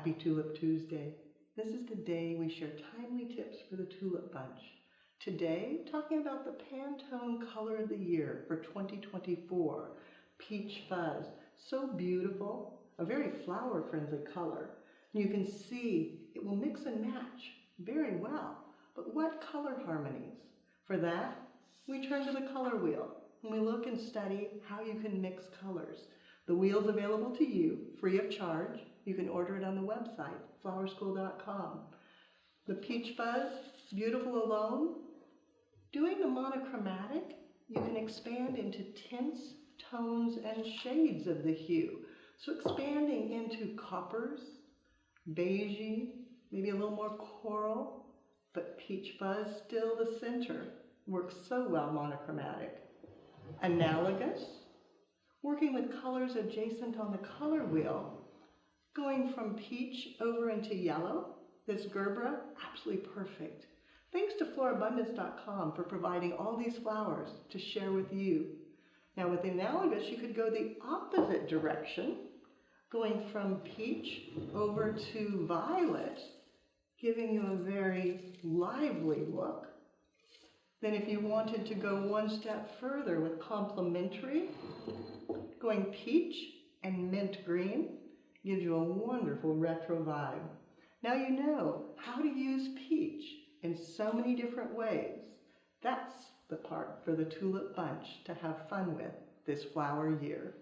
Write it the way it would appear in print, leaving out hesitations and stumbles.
Happy Tulip Tuesday. This is the day we share timely tips for the Tulip Bunch. Today, talking about the Pantone color of the year for 2024, Peach Fuzz. So beautiful, a very flower-friendly color. You can see it will mix and match very well. But what color harmonies? For that, we turn to the color wheel and we look and study how you can mix colors. The wheel's available to you, free of charge. You can order it on the website, flowerschool.com. The Peach Fuzz, beautiful alone. Doing the monochromatic, you can expand into tints, tones, and shades of the hue. So expanding into coppers, beigey, maybe a little more coral, but Peach Fuzz still the center. Works so well monochromatic. Analogous, working with colors adjacent on the color wheel, going from peach over into yellow. This Gerbera, absolutely perfect. Thanks to florabundance.com for providing all these flowers to share with you. Now with the analogous, you could go the opposite direction, going from peach over to violet, giving you a very lively look. Then if you wanted to go one step further with complementary, going peach and mint green gives you a wonderful retro vibe. Now you know how to use peach in so many different ways. That's the part for the Tulip Bunch to have fun with this flower year.